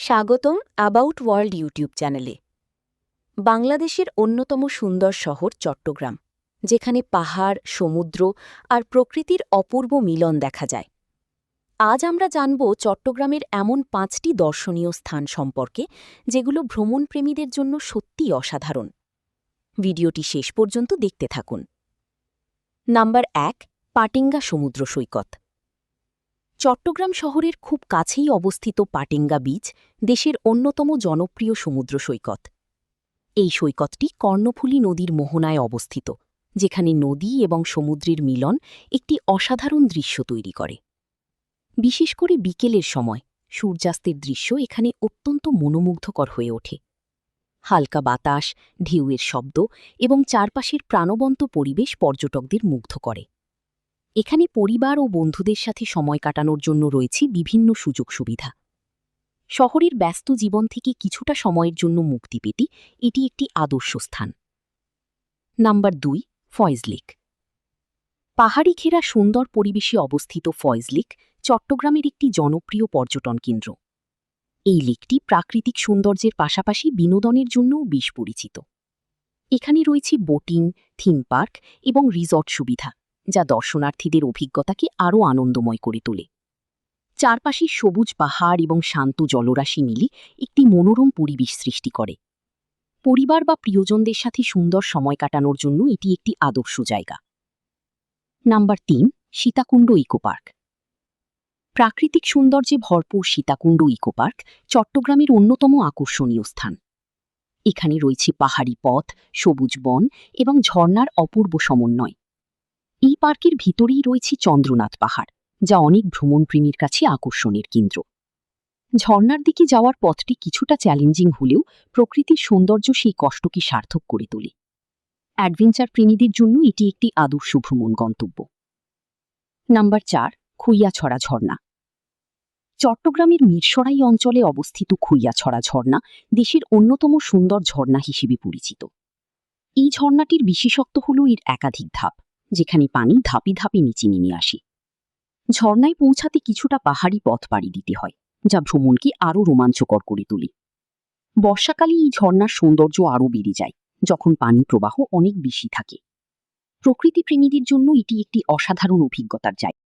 স্বাগতম about world YouTube চ্যানেলে। বাংলাদেশের অন্যতম সুন্দর শহর চট্টগ্রাম, যেখানে পাহাড়, সমুদ্র আর প্রকৃতির অপূর্ব মিলন দেখা যায়। আজ আমরা জানব চট্টগ্রামের এমন ৫টি দর্শনীয় স্থান সম্পর্কে, যেগুলো ভ্রমণপ্রেমীদের জন্য সত্যিই অসাধারণ। ভিডিওটি শেষ পর্যন্ত দেখতে থাকুন। নাম্বার ১, পাটেঙ্গা সমুদ্র সৈকত। চট্টগ্রাম শহরের খুব কাছেই অবস্থিত পাটেঙ্গা বিচ দেশের অন্যতম জনপ্রিয় সমুদ্র সৈকত। এই সৈকতটি কর্ণফুলী নদীর মোহনায় অবস্থিত, যেখানে নদী এবং সমুদ্রের মিলন একটি অসাধারণ দৃশ্য তৈরি করে। বিশেষ করে বিকেলের সময় সূর্যাস্তের দৃশ্য এখানে অত্যন্ত মনোমুগ্ধকর হয়ে ওঠে। হালকা বাতাস, ঢেউয়ের শব্দ এবং চারপাশের প্রাণবন্ত পরিবেশ পর্যটকদের মুগ্ধ করে। এখানে পরিবার ও বন্ধুদের সাথে সময় কাটানোর জন্য রয়েছে বিভিন্ন সুযোগ সুবিধা। শহরের ব্যস্ত জীবন থেকে কিছুটা সময়ের জন্য মুক্তি পেতে এটি একটি আদর্শ স্থান। নাম্বার ২, ফয়েজ লেক। পাহাড়ি ঘেরা সুন্দর পরিবেশে অবস্থিত ফয়েজ লেক চট্টগ্রামের একটি জনপ্রিয় পর্যটন কেন্দ্র। এই লেকটি প্রাকৃতিক সৌন্দর্যের পাশাপাশি বিনোদনের জন্যও বেশ পরিচিত। এখানে রয়েছে বোটিং, থিম পার্ক এবং রিসর্ট সুবিধা, যা দর্শনার্থীদের অভিজ্ঞতাকে আরও আনন্দময় করে তোলে। চারপাশে সবুজ পাহাড় এবং শান্ত জলরাশি মিলে একটি মনোরম পরিবেশ সৃষ্টি করে। পরিবার বা প্রিয়জনদের সাথে সুন্দর সময় কাটানোর জন্য এটি একটি আদর্শ জায়গা। Number ৩, Sitakunda eco park. প্রাকৃতিক সৌন্দর্যে ভরপুর সীতাকুণ্ড ইকো পার্ক চট্টগ্রামের অন্যতম আকর্ষণীয় স্থান। এখানে রয়েছে পাহাড়ি পথ, সবুজ বন এবং ঝর্ণার অপূর্ব সমন্বয়। এই পার্কের ভিতরেই রয়েছে চন্দ্রনাথ পাহাড়, যা অনেক ভ্রমণপ্রেমীর কাছে আকর্ষণের কেন্দ্র। ঝর্ণার দিকে যাওয়ার পথটি কিছুটা চ্যালেঞ্জিং হলেও প্রকৃতির সৌন্দর্য সেই কষ্টকে সার্থক করে তোলে। অ্যাডভেঞ্চার প্রেমীদের জন্য এটি একটি আদর্শ ভ্রমণ গন্তব্য। নাম্বার ৪, খুইয়াছড়া ঝর্ণা। চট্টগ্রামের মিরসরাই অঞ্চলে অবস্থিত খুইয়াছড়া ঝর্ণা দেশের অন্যতম সুন্দর ঝর্ণা হিসেবে পরিচিত। এই ঝর্ণাটির বিশেষত্ব হল এর একাধিক ধাপ, যেখানে পানি ধাপে ধাপে নিচে নেমে আসে। ঝর্ণায় পৌঁছাতে কিছুটা পাহাড়ি পথ পাড়ি দিতে হয়, যা ভ্রমণকে আরও রোমাঞ্চকর করে তোলে। বর্ষাকালে এই ঝর্ণার সৌন্দর্য আরও বেড়ে যায়, যখন পানি প্রবাহ অনেক বেশি থাকে। প্রকৃতিপ্রেমীদের জন্য এটি একটি অসাধারণ অভিজ্ঞতার জায়গা।